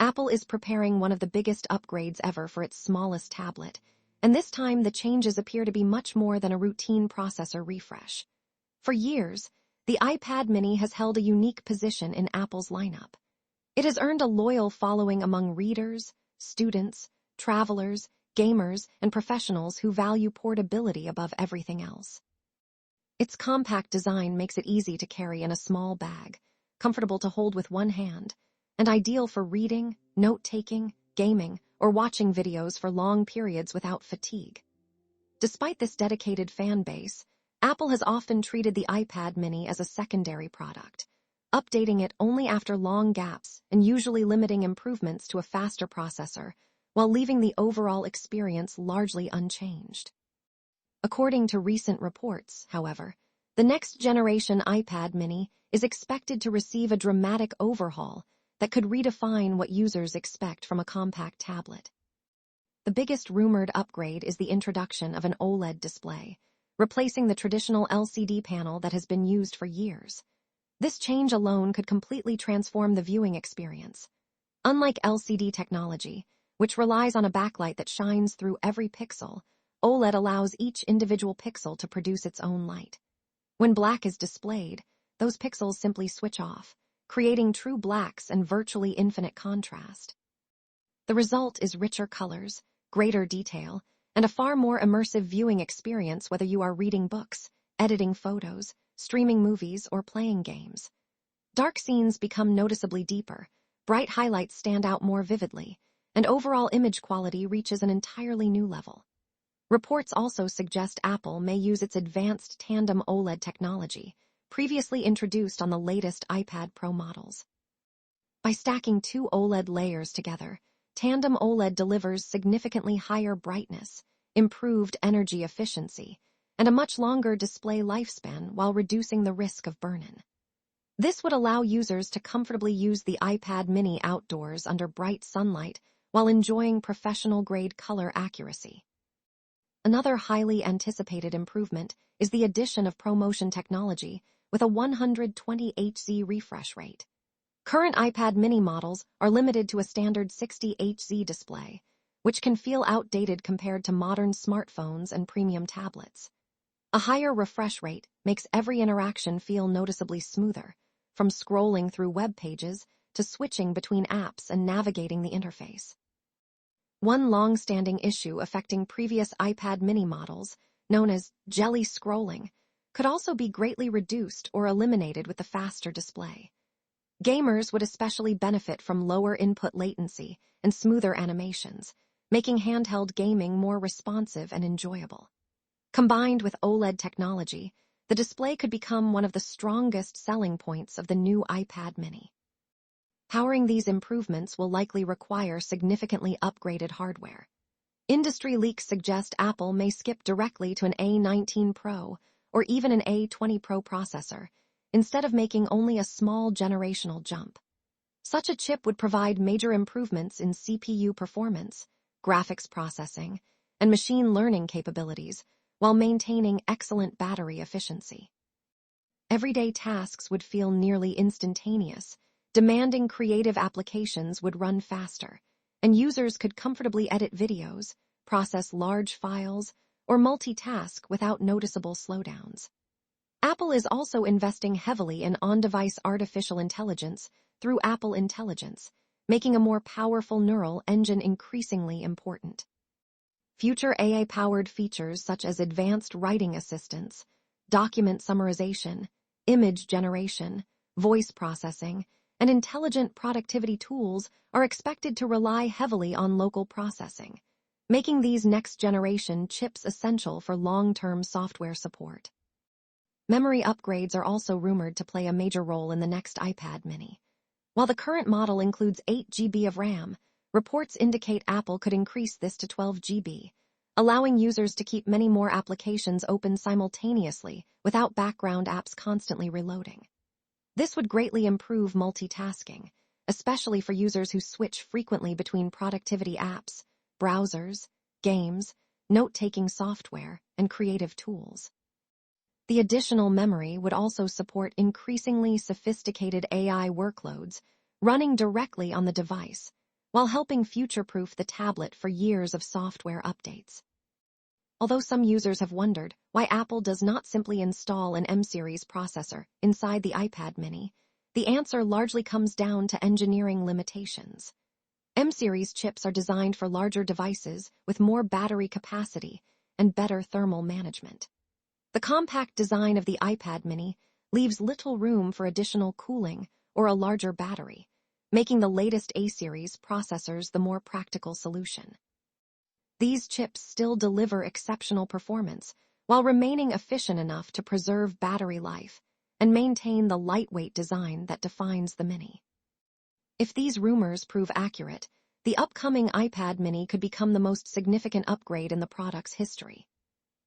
Apple is preparing one of the biggest upgrades ever for its smallest tablet, and this time the changes appear to be much more than a routine processor refresh. For years, the iPad mini has held a unique position in Apple's lineup. It has earned a loyal following among readers, students, travelers, gamers, and professionals who value portability above everything else. Its compact design makes it easy to carry in a small bag, comfortable to hold with one hand, and ideal for reading, note-taking, gaming, or watching videos for long periods without fatigue. Despite this dedicated fan base, Apple has often treated the iPad mini as a secondary product, updating it only after long gaps and usually limiting improvements to a faster processor, while leaving the overall experience largely unchanged. According to recent reports, however, the next-generation iPad mini is expected to receive a dramatic overhaul that could redefine what users expect from a compact tablet. The biggest rumored upgrade is the introduction of an OLED display, replacing the traditional LCD panel that has been used for years. This change alone could completely transform the viewing experience. Unlike LCD technology, which relies on a backlight that shines through every pixel, OLED allows each individual pixel to produce its own light. When black is displayed, those pixels simply switch off, creating true blacks and virtually infinite contrast. The result is richer colors, greater detail, and a far more immersive viewing experience whether you are reading books, editing photos, streaming movies, or playing games. Dark scenes become noticeably deeper, bright highlights stand out more vividly, and overall image quality reaches an entirely new level. Reports also suggest Apple may use its advanced tandem OLED technology, previously introduced on the latest iPad Pro models. By stacking two OLED layers together, tandem OLED delivers significantly higher brightness, improved energy efficiency, and a much longer display lifespan while reducing the risk of burn-in. This would allow users to comfortably use the iPad mini outdoors under bright sunlight while enjoying professional-grade color accuracy. Another highly anticipated improvement is the addition of ProMotion technology with a 120 Hz refresh rate. Current iPad mini models are limited to a standard 60 Hz display, which can feel outdated compared to modern smartphones and premium tablets. A higher refresh rate makes every interaction feel noticeably smoother, from scrolling through web pages to switching between apps and navigating the interface. One long-standing issue affecting previous iPad mini models, known as jelly scrolling, could also be greatly reduced or eliminated with the faster display. Gamers would especially benefit from lower input latency and smoother animations, making handheld gaming more responsive and enjoyable. Combined with OLED technology, the display could become one of the strongest selling points of the new iPad mini. Powering these improvements will likely require significantly upgraded hardware. Industry leaks suggest Apple may skip directly to an A19 Pro or even an A20 Pro processor, instead of making only a small generational jump. Such a chip would provide major improvements in CPU performance, graphics processing, and machine learning capabilities, while maintaining excellent battery efficiency. Everyday tasks would feel nearly instantaneous, demanding creative applications would run faster, and users could comfortably edit videos, process large files, or multitask without noticeable slowdowns. Apple is also investing heavily in on-device artificial intelligence through Apple Intelligence, making a more powerful neural engine increasingly important. Future AI-powered features such as advanced writing assistance, document summarization, image generation, voice processing, and intelligent productivity tools are expected to rely heavily on local processing, making these next-generation chips essential for long-term software support. Memory upgrades are also rumored to play a major role in the next iPad mini. While the current model includes 8 GB of RAM, reports indicate Apple could increase this to 12 GB, allowing users to keep many more applications open simultaneously without background apps constantly reloading. This would greatly improve multitasking, especially for users who switch frequently between productivity apps, browsers, games, note-taking software, and creative tools. The additional memory would also support increasingly sophisticated AI workloads running directly on the device, while helping future-proof the tablet for years of software updates. Although some users have wondered why Apple does not simply install an M-series processor inside the iPad mini, the answer largely comes down to engineering limitations. M-series chips are designed for larger devices with more battery capacity and better thermal management. The compact design of the iPad mini leaves little room for additional cooling or a larger battery, making the latest A-series processors the more practical solution. These chips still deliver exceptional performance while remaining efficient enough to preserve battery life and maintain the lightweight design that defines the mini. If these rumors prove accurate, the upcoming iPad mini could become the most significant upgrade in the product's history.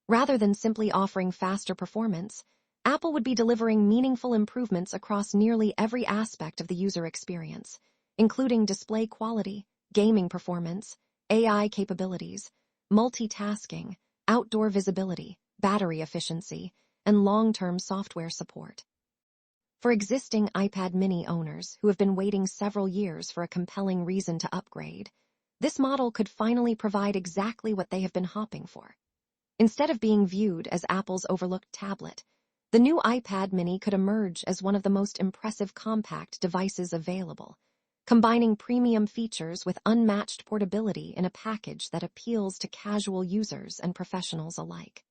Rather than simply offering faster performance, Apple would be delivering meaningful improvements across nearly every aspect of the user experience, including display quality, gaming performance, AI capabilities, multitasking, outdoor visibility, battery efficiency, and long-term software support. For existing iPad mini owners who have been waiting several years for a compelling reason to upgrade, this model could finally provide exactly what they have been hoping for. Instead of being viewed as Apple's overlooked tablet, the new iPad mini could emerge as one of the most impressive compact devices available, combining premium features with unmatched portability in a package that appeals to casual users and professionals alike.